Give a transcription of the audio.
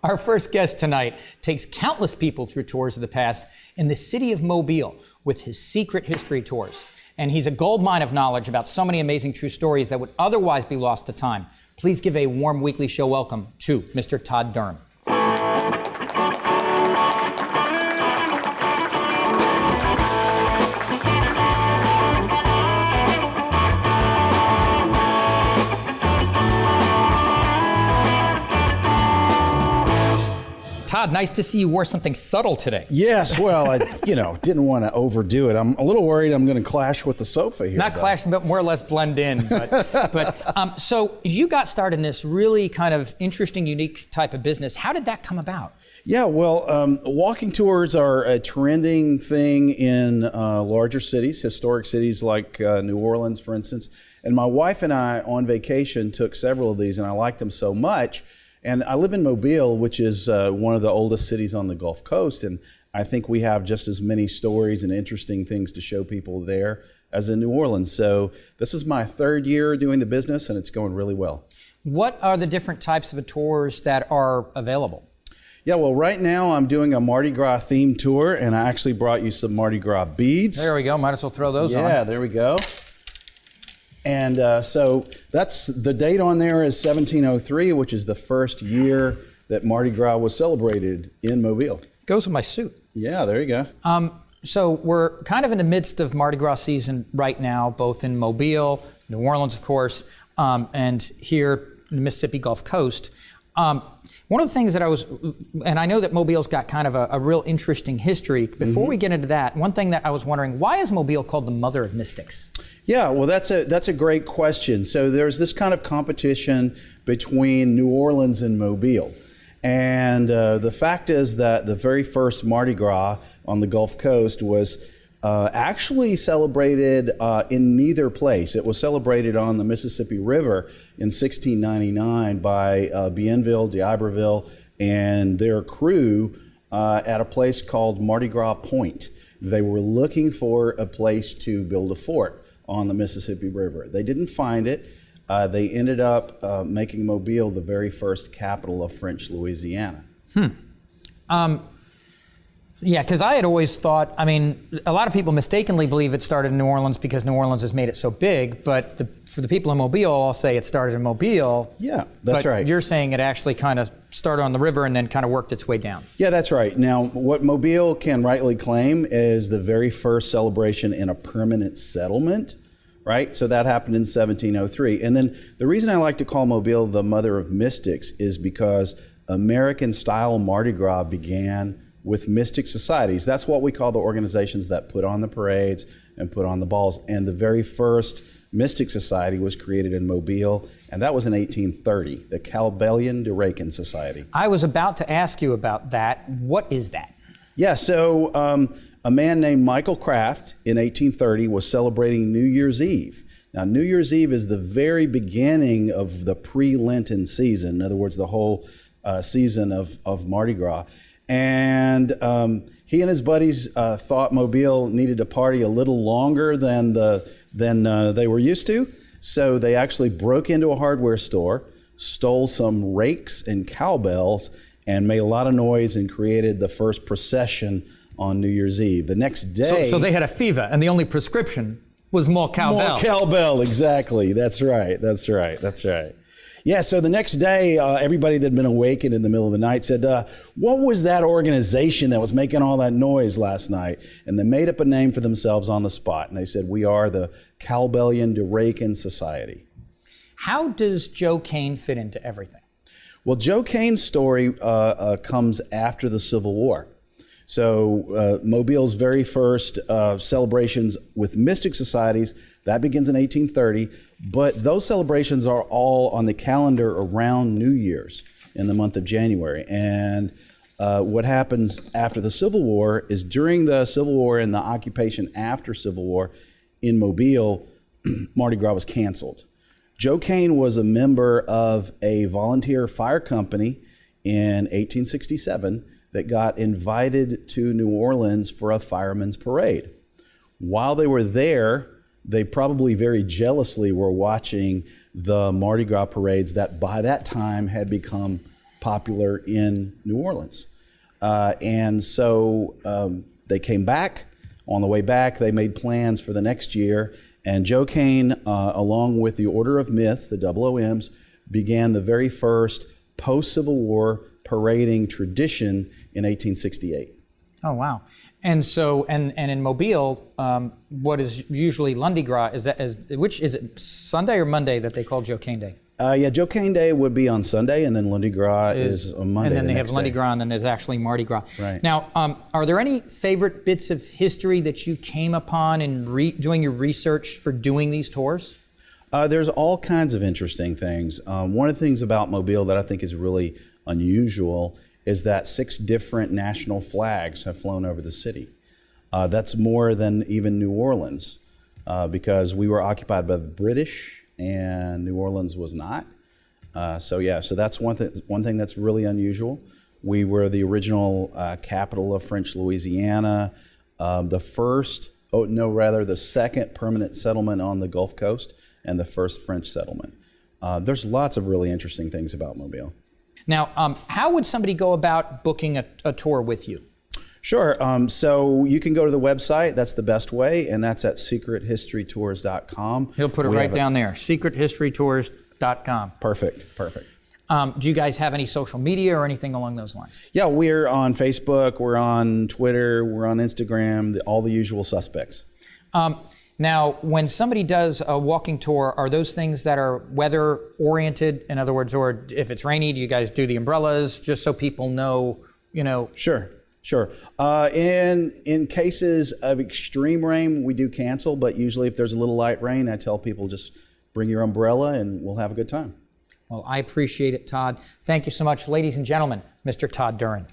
Our first guest tonight takes countless people through tours of the past in the city of Mobile with his secret history tours. And he's a goldmine of knowledge about so many amazing true stories that would otherwise be lost to time. Please give a warm weekly show welcome to Mr. Todd Duren. Todd, nice to see you wore something subtle today. Yes, well, I didn't want to overdo it. I'm a little worried I'm going to clash with the sofa here. Not clash, but more or less blend in. So you got started in this really kind of interesting, unique type of business. How did that come about? Yeah, well, walking tours are a trending thing in larger cities, historic cities like New Orleans, for instance. And my wife and I, on vacation, took several of these, and I liked them so much. And I live in Mobile, which is one of the oldest cities on the Gulf Coast, and I think we have just as many stories and interesting things to show people there as in New Orleans. So this is my third year doing the business, and it's going really well. What are the different types of tours that are available? Yeah, well, right now I'm doing a Mardi Gras themed tour, and I actually brought you some Mardi Gras beads. There we go. Might as well throw those on. Yeah, there we go. And so that's the date on there is 1703, which is the first year that Mardi Gras was celebrated in Mobile. Goes with my suit. Yeah, there you go. So we're kind of in the midst of Mardi Gras season right now, both in Mobile, New Orleans, of course, and here in the Mississippi Gulf Coast. One of the things that and I know that Mobile's got kind of a real interesting history. Before we get into that, one thing that I was wondering, why is Mobile called the Mother of Mystics? Yeah, well, that's a great question. So there's this kind of competition between New Orleans and Mobile. And the fact is that the very first Mardi Gras on the Gulf Coast was actually celebrated in neither place. It was celebrated on the Mississippi River in 1699 by Bienville, d'Iberville, and their crew at a place called Mardi Gras Point. They were looking for a place to build a fort on the Mississippi River. They didn't find it. They ended up making Mobile the very first capital of French Louisiana. Yeah, because I had always thought, a lot of people mistakenly believe it started in New Orleans because New Orleans has made it so big, but for the people in Mobile, I'll say it started in Mobile. Yeah, that's right. You're saying it actually kind of started on the river and then kind of worked its way down. Yeah, that's right. Now, what Mobile can rightly claim is the very first celebration in a permanent settlement, right? So that happened in 1703. And then the reason I like to call Mobile the Mother of Mystics is because American-style Mardi Gras began with mystic societies. That's what we call the organizations that put on the parades and put on the balls. And the very first mystic society was created in Mobile, and that was in 1830, the Calbellion de Racan Society. I was about to ask you about that. What is that? Yeah, so a man named Michael Kraft in 1830 was celebrating New Year's Eve. Now, New Year's Eve is the very beginning of the pre-Lenten season, in other words, the whole season of Mardi Gras. And he and his buddies thought Mobile needed to party a little longer than they were used to. So they actually broke into a hardware store, stole some rakes and cowbells, and made a lot of noise and created the first procession on New Year's Eve. The next day... So they had a fever, and the only prescription was more cowbell. More cowbell, exactly. That's right. Yeah, so the next day, everybody that had been awakened in the middle of the night said, what was that organization that was making all that noise last night? And they made up a name for themselves on the spot. And they said, we are the Calbellion de Racan Society. How does Joe Cain fit into everything? Well, Joe Cain's story comes after the Civil War. So Mobile's very first celebrations with mystic societies, that begins in 1830, but those celebrations are all on the calendar around New Year's in the month of January. And what happens after the Civil War is during the Civil War and the occupation after Civil War in Mobile, Mardi Gras was canceled. Joe Cain was a member of a volunteer fire company in 1867 that got invited to New Orleans for a fireman's parade. While they were there, they probably very jealously were watching the Mardi Gras parades that by that time had become popular in New Orleans. And so they came back. On the way back, they made plans for the next year. And Joe Cain, along with the Order of Myth, the OOMs, began the very first post-Civil War parading tradition in 1868. Oh, wow. And so, and in Mobile, what is usually Lundi Gras, which is it, Sunday or Monday that they call Joe Cain Day? Yeah, Joe Cain Day would be on Sunday, and then Lundi Gras is on Monday. And then they have Lundi Gras, and then there's actually Mardi Gras. Right. Now, are there any favorite bits of history that you came upon in doing your research for doing these tours? There's all kinds of interesting things. One of the things about Mobile that I think is really unusual is that 6 different national flags have flown over the city. That's more than even New Orleans, because we were occupied by the British and New Orleans was not. So that's one thing that's really unusual. We were the original capital of French Louisiana, the second permanent settlement on the Gulf Coast, and the first French settlement. There's lots of really interesting things about Mobile. Now, how would somebody go about booking a tour with you? Sure. So you can go to the website. That's the best way, and that's at secrethistorytours.com. He'll put it right down there, secrethistorytours.com. Perfect. Do you guys have any social media or anything along those lines? Yeah, we're on Facebook, we're on Twitter, we're on Instagram, all the usual suspects. Now, when somebody does a walking tour, are those things that are weather-oriented? In other words, or if it's rainy, do you guys do the umbrellas, just so people know, Sure. In cases of extreme rain, we do cancel, but usually if there's a little light rain, I tell people just bring your umbrella and we'll have a good time. Well, I appreciate it, Todd. Thank you so much. Ladies and gentlemen, Mr. Todd Duren.